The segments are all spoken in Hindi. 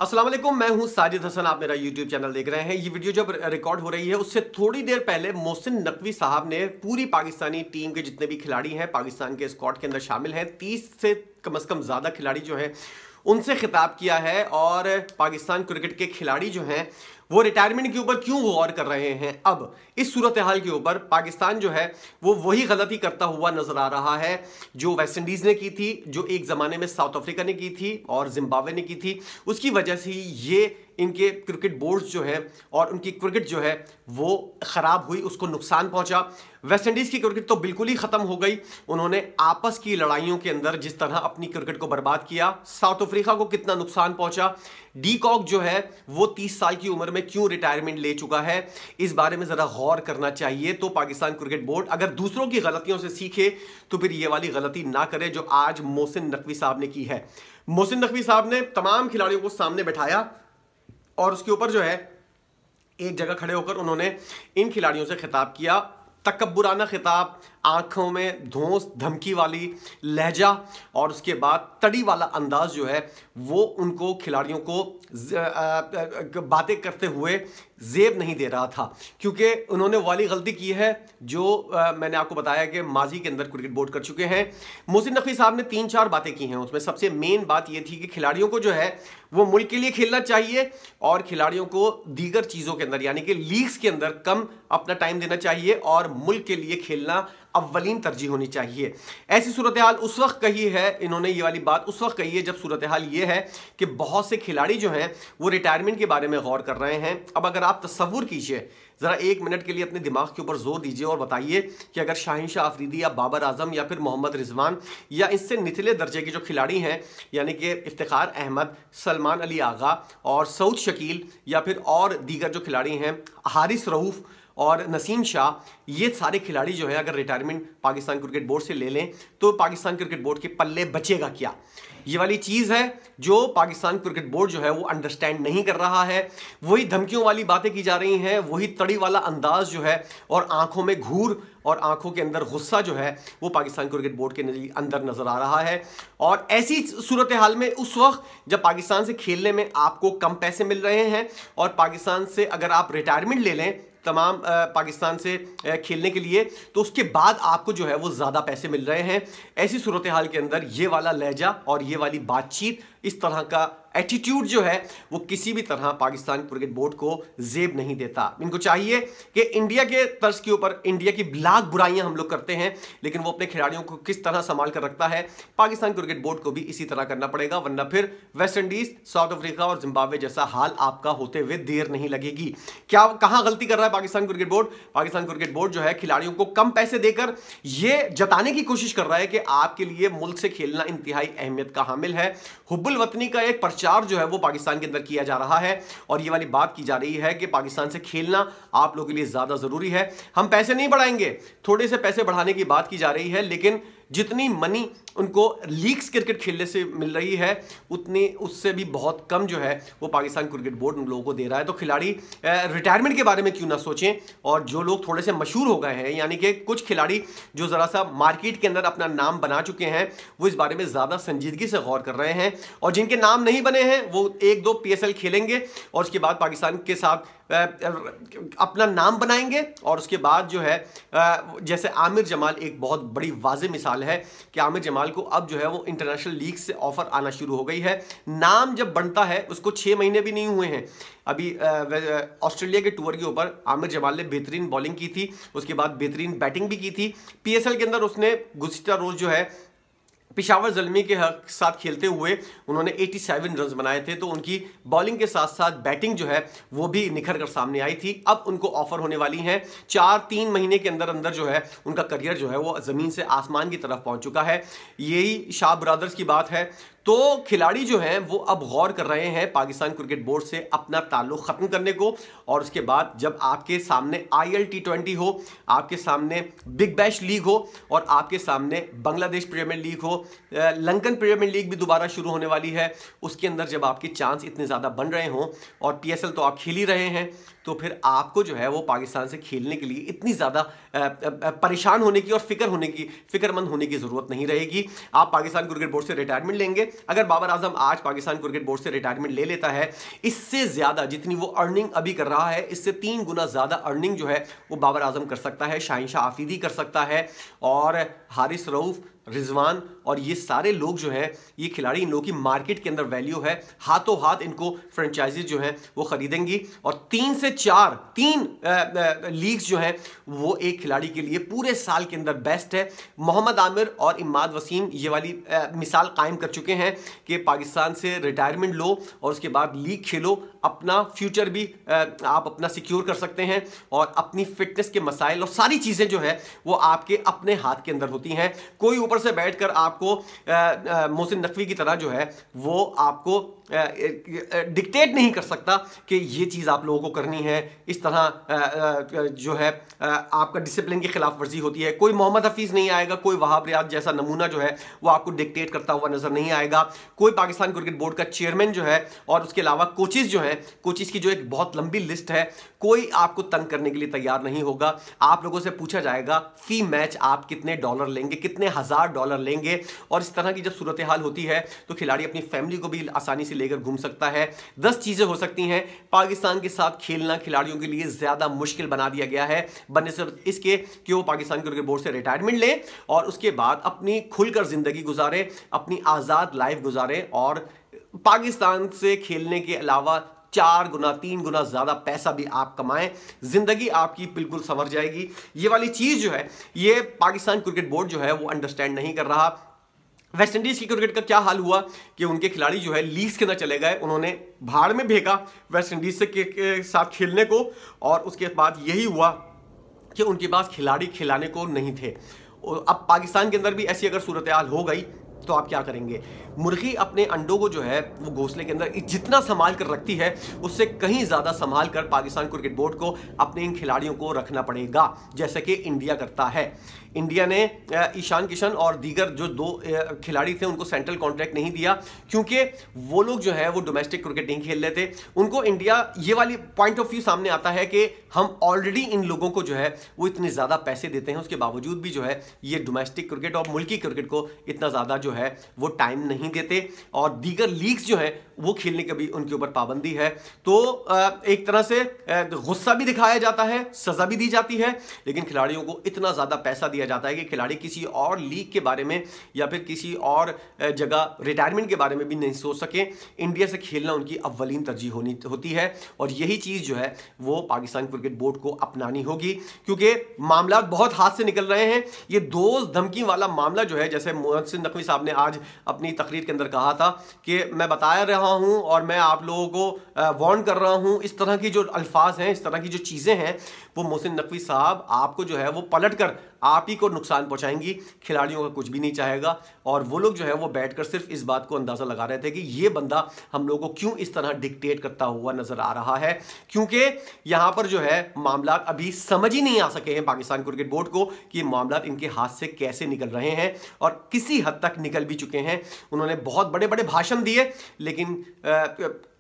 अस्सलाम वालेकुम, मैं हूं साजिद हसन। आप मेरा यूट्यूब चैनल देख रहे हैं। ये वीडियो जब रिकॉर्ड हो रही है उससे थोड़ी देर पहले मोहसिन नकवी साहब ने पूरी पाकिस्तानी टीम के जितने भी खिलाड़ी हैं, पाकिस्तान के स्क्वाड के अंदर शामिल हैं, 30 से कम से कम ज़्यादा खिलाड़ी जो हैं उनसे खिताब किया है। और पाकिस्तान क्रिकेट के खिलाड़ी जो हैं वो रिटायरमेंट के ऊपर क्यों गौर कर रहे हैं। अब इस सूरत हाल के ऊपर पाकिस्तान जो है वो वही गलती करता हुआ नजर आ रहा है जो वेस्ट इंडीज़ ने की थी, जो एक ज़माने में साउथ अफ्रीका ने की थी और जिम्बाब्वे ने की थी। उसकी वजह से ये इनके क्रिकेट बोर्ड्स जो है और उनकी क्रिकेट जो है वो ख़राब हुई, उसको नुकसान पहुंचा। वेस्ट इंडीज़ की क्रिकेट तो बिल्कुल ही ख़त्म हो गई। उन्होंने आपस की लड़ाइयों के अंदर जिस तरह अपनी क्रिकेट को बर्बाद किया, साउथ अफ्रीका को कितना नुकसान पहुंचा। डी कॉक जो है वो 30 साल की उम्र में क्यों रिटायरमेंट ले चुका है, इस बारे में ज़रा गौर करना चाहिए। तो पाकिस्तान क्रिकेट बोर्ड अगर दूसरों की गलतियों से सीखे तो फिर ये वाली गलती ना करे जो आज मोहसिन नकवी साहब ने की है। मोहसिन नकवी साहब ने तमाम खिलाड़ियों को सामने बैठाया और उसके ऊपर जो है एक जगह खड़े होकर उन्होंने इन खिलाड़ियों से खिताब किया। तकब्बुराना खिताब, आंखों में धौंस धमकी वाली लहजा और उसके बाद तड़ी वाला अंदाज जो है वो उनको खिलाड़ियों को बातें करते हुए जेब नहीं दे रहा था, क्योंकि उन्होंने वाली गलती की है जो मैंने आपको बताया कि माजी के अंदर क्रिकेट बोर्ड कर चुके हैं। मोहसिन नकवी साहब ने 3-4 बातें की हैं। उसमें सबसे मेन बात यह थी कि खिलाड़ियों को जो है वो मुल्क के लिए खेलना चाहिए और खिलाड़ियों को दीगर चीज़ों के अंदर यानी कि लीग्स के अंदर कम अपना टाइम देना चाहिए और मुल्क के लिए खेलना अव्वलीन तरजीह होनी चाहिए। ऐसी सूरत हाल उस वक्त कही है, इन्होंने ये वाली बात उस वक्त कही है जब सूरत हाल ये है कि बहुत से खिलाड़ी जो हैं वो रिटायरमेंट के बारे में गौर कर रहे हैं। अब अगर आप तसव्वुर कीजिए, ज़रा 1 मिनट के लिए अपने दिमाग के ऊपर जोर दीजिए और बताइए कि अगर शाहीन शाह अफरीदी या बाबर आजम या फिर मोहम्मद रिजवान या इससे निचले दर्जे के जो खिलाड़ी हैं यानी कि इफ्तिखार अहमद, सलमान अली आगा और सऊद शकील या फिर और दीगर जो खिलाड़ी हैं, हारिस रऊफ़ और नसीम शाह, ये सारे खिलाड़ी जो है अगर रिटायरमेंट पाकिस्तान क्रिकेट बोर्ड से ले लें तो पाकिस्तान क्रिकेट बोर्ड के पल्ले बचेगा क्या। ये वाली चीज़ है जो पाकिस्तान क्रिकेट बोर्ड जो है वो अंडरस्टैंड नहीं कर रहा है। वही धमकियों वाली बातें की जा रही हैं, वही तड़ी वाला अंदाज जो है और आंखों में घूर और आंखों के अंदर गुस्सा जो है वो पाकिस्तान क्रिकेट बोर्ड के अंदर नजर आ रहा है। और ऐसी सूरत हाल में उस वक्त जब पाकिस्तान से खेलने में आपको कम पैसे मिल रहे हैं और पाकिस्तान से अगर आप रिटायरमेंट ले लें तमाम पाकिस्तान से खेलने के लिए तो उसके बाद आपको जो है वो ज़्यादा पैसे मिल रहे हैं। ऐसी सूरत हाल के अंदर ये वाला लहजा और ये वाली बातचीत, इस तरह का एटीट्यूड जो है वो किसी भी तरह पाकिस्तान क्रिकेट बोर्ड को जेब नहीं देता। इनको चाहिए कि इंडिया के तर्ज के ऊपर इंडिया की लाख बुराइयां हम लोग करते हैं लेकिन वो अपने खिलाड़ियों को किस तरह संभाल कर रखता है, पाकिस्तान क्रिकेट बोर्ड को भी इसी तरह करना पड़ेगा, वरना फिर वेस्ट इंडीज, साउथ अफ्रीका और जिम्बाब्वे जैसा हाल आपका होते हुए देर नहीं लगेगी। क्या कहां गलती कर रहा है Pakistan cricket board? Pakistan cricket board जो है खिलाड़ियों को कम पैसे देकर ये जताने की कोशिश कर रहा है कि आपके लिए मुल्क से खेलना इंतहाई अहमियत का हामिल है। हुब्बुल वतनी का एक प्रचार जो है वो पाकिस्तान के अंदर किया जा रहा है और ये वाली बात की जा रही है कि पाकिस्तान से खेलना आप लोगों के लिए ज्यादा जरूरी है। हम पैसे नहीं बढ़ाएंगे, थोड़े से पैसे बढ़ाने की बात की जा रही है, लेकिन जितनी मनी उनको लीग्स क्रिकेट खेलने से मिल रही है उतनी उससे भी बहुत कम जो है वो पाकिस्तान क्रिकेट बोर्ड उन लोगों को दे रहा है। तो खिलाड़ी रिटायरमेंट के बारे में क्यों ना सोचें। और जो लोग थोड़े से मशहूर हो गए हैं यानी कि कुछ खिलाड़ी जो ज़रा सा मार्केट के अंदर अपना नाम बना चुके हैं वो इस बारे में ज़्यादा संजीदगी से गौर कर रहे हैं। और जिनके नाम नहीं बने हैं वो 1-2 PSL खेलेंगे और उसके बाद पाकिस्तान के साथ अपना नाम बनाएंगे और उसके बाद जो है जैसे आमिर जमाल एक बहुत बड़ी वाज़ेह मिसाल है कि आमिर जमाल को अब जो है वो इंटरनेशनल लीग से ऑफर आना शुरू हो गई है। नाम जब बनता है उसको 6 महीने भी नहीं हुए हैं। अभी ऑस्ट्रेलिया के टूर के ऊपर आमिर जमाल ने बेहतरीन बॉलिंग की थी, उसके बाद बेहतरीन बैटिंग भी की थी। PSL के अंदर उसने गुज़िश्ता रोज़ जो है पेशावर ज़ल्मी के साथ खेलते हुए उन्होंने 87 रन बनाए थे, तो उनकी बॉलिंग के साथ साथ बैटिंग जो है वो भी निखर कर सामने आई थी। अब उनको ऑफर होने वाली हैं 4-3 महीने के अंदर अंदर जो है उनका करियर जो है वो ज़मीन से आसमान की तरफ पहुंच चुका है। यही शाह ब्रदर्स की बात है। तो खिलाड़ी जो हैं वो अब गौर कर रहे हैं पाकिस्तान क्रिकेट बोर्ड से अपना ताल्लुक ख़त्म करने को और उसके बाद जब आपके सामने IL T20 हो, आपके सामने बिग बैश लीग हो और आपके सामने बांग्लादेश प्रीमियर लीग हो, लंकन प्रीमियर लीग भी दोबारा शुरू होने वाली है, उसके अंदर जब आपके चांस इतने ज़्यादा बन रहे हों और PSL तो आप खेल ही रहे हैं तो फिर आपको जो है वो पाकिस्तान से खेलने के लिए इतनी ज़्यादा परेशान होने की और फिक्रमंद होने की ज़रूरत नहीं रहेगी। आप पाकिस्तान क्रिकेट बोर्ड से रिटायरमेंट लेंगे अगर बाबर आजम आज पाकिस्तान क्रिकेट बोर्ड से रिटायरमेंट ले लेता है, इससे ज्यादा जितनी वो अर्निंग अभी कर रहा है, इससे 3 गुना ज्यादा अर्निंग जो है वो बाबर आजम कर सकता है, शाहीन शाह आफरीदी कर सकता है, और हारिस रऊफ, रिजवान और ये सारे लोग जो हैं, ये खिलाड़ी, इन लोगों की मार्केट के अंदर वैल्यू है, हाथों हाथ इनको फ्रेंचाइजीज जो हैं वो खरीदेंगी। और 3 से 4 लीग्स जो हैं वो एक खिलाड़ी के लिए पूरे साल के अंदर बेस्ट है। मोहम्मद आमिर और इमाद वसीम ये वाली मिसाल कायम कर चुके हैं कि पाकिस्तान से रिटायरमेंट लो और उसके बाद लीग खेलो, अपना फ्यूचर भी आप अपना सिक्योर कर सकते हैं, और अपनी फिटनेस के मसाइल और सारी चीज़ें जो है वो आपके अपने हाथ के अंदर होती हैं। कोई ऊपर से बैठकर आपको मोहसिन नकवी की तरह जो है वो आपको डिक्टेट नहीं कर सकता कि ये चीज़ आप लोगों को करनी है, इस तरह जो है आपका डिसिप्लिन की खिलाफ वर्जी होती है। कोई मोहम्मद हफीज़ नहीं आएगा, कोई वहाब रियाज जैसा नमूना जो है वो आपको डिक्टेट करता हुआ नजर नहीं आएगा। कोई पाकिस्तान क्रिकेट बोर्ड का चेयरमैन जो है और उसके अलावा कोचेस जो है, कोचेस की जो एक बहुत लंबी लिस्ट है, कोई आपको तंग करने के लिए तैयार नहीं होगा। आप लोगों से पूछा जाएगा फी मैच आप कितने डॉलर लेंगे, कितने $1000 लेंगे, और इस तरह की जब सूरत हाल होती है तो खिलाड़ी अपनी फैमिली को भी आसानी से लेकर घूम सकता है। 10 चीजें हो सकती हैं। पाकिस्तान के साथ खेलना खिलाड़ियों के लिए ज्यादा मुश्किल बना दिया गया है, बनस्बत इसके कि वो पाकिस्तान क्रिकेट बोर्ड से रिटायरमेंट लें और उसके बाद अपनी खुलकर जिंदगी गुजारें, अपनी आजाद लाइफ गुजारें, और पाकिस्तान से खेलने के अलावा 4 गुना 3 गुना ज्यादा पैसा भी आप कमाएं, जिंदगी आपकी बिल्कुल संवर जाएगी। ये वाली चीज जो है ये पाकिस्तान क्रिकेट बोर्ड जो है वो अंडरस्टैंड नहीं कर रहा। वेस्ट इंडीज की क्रिकेट का क्या हाल हुआ कि उनके खिलाड़ी जो है लीग्स के अंदर चले गए, उन्होंने भाड़ में फेंका वेस्ट इंडीज से के साथ खेलने को, और उसके बाद यही हुआ कि उनके पास खिलाड़ी खिलाने को नहीं थे। अब पाकिस्तान के अंदर भी ऐसी अगर सूरत हाल हो गई तो आप क्या करेंगे? मुर्गी अपने अंडों को जो है वो घोंसले के अंदर जितना संभाल कर रखती है उससे कहीं ज्यादा संभाल कर पाकिस्तान क्रिकेट बोर्ड को अपने इन खिलाड़ियों को रखना पड़ेगा, जैसे कि इंडिया करता है। इंडिया ने ईशान किशन और दीगर जो 2 खिलाड़ी थे उनको सेंट्रल कॉन्ट्रैक्ट नहीं दिया, क्योंकि वो लोग जो है वो डोमेस्टिक क्रिकेट नहीं खेल रहे थे। उनको इंडिया ये वाली पॉइंट ऑफ व्यू सामने आता है कि हम ऑलरेडी इन लोगों को जो है वो इतने ज्यादा पैसे देते हैं, उसके बावजूद भी जो है ये डोमेस्टिक क्रिकेट और मुल्की क्रिकेट को इतना ज्यादा जो है वो टाइम नहीं देते, और दीगर लीग्स जो है वो खेलने की भी उनके ऊपर पाबंदी है। तो एक तरह से गुस्सा भी दिखाया जाता है, सजा भी दी जाती है, लेकिन खिलाड़ियों को इतना ज्यादा पैसा दिया जाता है कि खिलाड़ी किसी और लीग के बारे में या फिर किसी और जगह रिटायरमेंट के बारे में भी नहीं सोच सके। इंडिया से खेलना उनकी अव्वलीन तरजीह होती है, और यही चीज जो है वो पाकिस्तान क्रिकेट बोर्ड को अपनानी होगी, क्योंकि मामला बहुत हाथ से निकल रहे हैं। ये दोस्त धमकी वाला मामला जो है, जैसे मोहसिन नकवी साहब ने आज अपनी तकरीर के अंदर कहा था कि मैं बता रहा हूं और मैं आप लोगों को वार्न कर रहा हूं, इस तरह की जो अल्फाज हैं, इस तरह की जो चीजें हैं, वो मोहसिन नकवी साहब आपको जो है वो पलट कर आप ही को नुकसान पहुंचाएंगी, खिलाड़ियों का कुछ भी नहीं चाहेगा। और वो लोग जो है वो बैठकर सिर्फ इस बात को अंदाजा लगा रहे थे कि ये बंदा हम लोगों को क्यों इस तरह डिक्टेट करता हुआ नजर आ रहा है, क्योंकि यहां पर जो है मामला अभी समझ ही नहीं आ सके हैं पाकिस्तान क्रिकेट बोर्ड को कि मामला इनके हाथ से कैसे निकल रहे हैं, और किसी हद तक निकल भी चुके हैं। उन्होंने बहुत बड़े बड़े भाषण दिए, लेकिन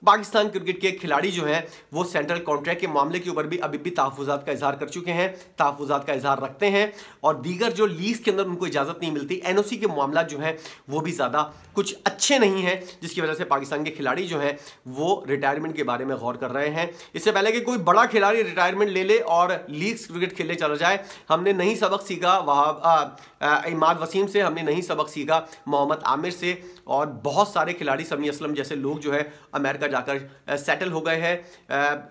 पाकिस्तान क्रिकेट के खिलाड़ी जो हैं वो सेंट्रल कॉन्ट्रैक्ट के मामले के ऊपर भी अभी भी तहफ़्फ़ुज़ात का इजहार कर चुके हैं, तहफ़्फ़ुज़ात का इजहार रखते हैं, और दीगर जो लीग्स के अंदर उनको इजाज़त नहीं मिलती, एनओसी के मामला जो हैं वो भी ज़्यादा कुछ अच्छे नहीं हैं, जिसकी वजह से पाकिस्तान के खिलाड़ी जो हैं वो रिटायरमेंट के बारे में गौर कर रहे हैं। इससे पहले कि कोई बड़ा खिलाड़ी रिटायरमेंट ले ले और लीग्स क्रिकेट खेलने चला जाए, हमने नहीं सबक सीखा वहाँ इमाद वसीम से, हमने नहीं सबक सीखा मोहम्मद आमिर से, और बहुत सारे खिलाड़ी, समी असलम जैसे लोग जो है अमेरिका जाकर सेटल हो गए हैं।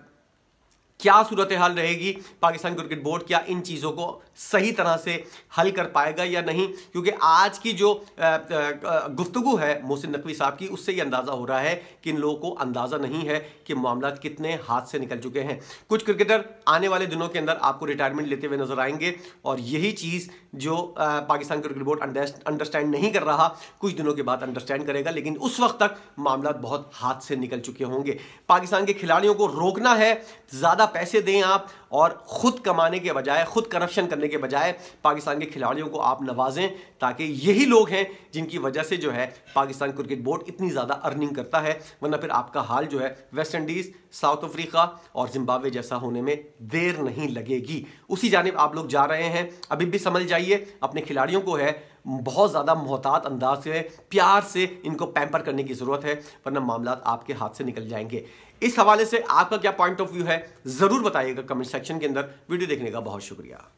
क्या सूरत हाल रहेगी? पाकिस्तान क्रिकेट बोर्ड क्या इन चीज़ों को सही तरह से हल कर पाएगा या नहीं? क्योंकि आज की जो गुफ्तगू है मोहसिन नकवी साहब की, उससे ये अंदाज़ा हो रहा है कि इन लोगों को अंदाज़ा नहीं है कि मामला कितने हाथ से निकल चुके हैं। कुछ क्रिकेटर आने वाले दिनों के अंदर आपको रिटायरमेंट लेते हुए नजर आएंगे, और यही चीज़ जो पाकिस्तान क्रिकेट बोर्ड अंडरस्टैंड नहीं कर रहा, कुछ दिनों के बाद अंडरस्टैंड करेगा, लेकिन उस वक्त तक मामला बहुत हाथ से निकल चुके होंगे। पाकिस्तान के खिलाड़ियों को रोकना है, ज़्यादा पैसे दें आप, और खुद कमाने के बजाय, खुद करप्शन करने के बजाय पाकिस्तान के खिलाड़ियों को आप नवाजें, ताकि यही लोग हैं जिनकी वजह से जो है पाकिस्तान क्रिकेट बोर्ड इतनी ज़्यादा अर्निंग करता है। वरना फिर आपका हाल जो है वेस्ट इंडीज़, साउथ अफ्रीका और जिम्बाब्वे जैसा होने में देर नहीं लगेगी। उसी जानिब आप लोग जा रहे हैं, अभी भी समझ जाइए, अपने खिलाड़ियों को है बहुत ज़्यादा मोहतात अंदाज से, प्यार से इनको पैम्पर करने की ज़रूरत है, वरना मामला आपके हाथ से निकल जाएंगे। इस हवाले से आपका क्या पॉइंट ऑफ व्यू है ज़रूर बताइएगा कमेंट सेक्शन के अंदर। वीडियो देखने का बहुत शुक्रिया।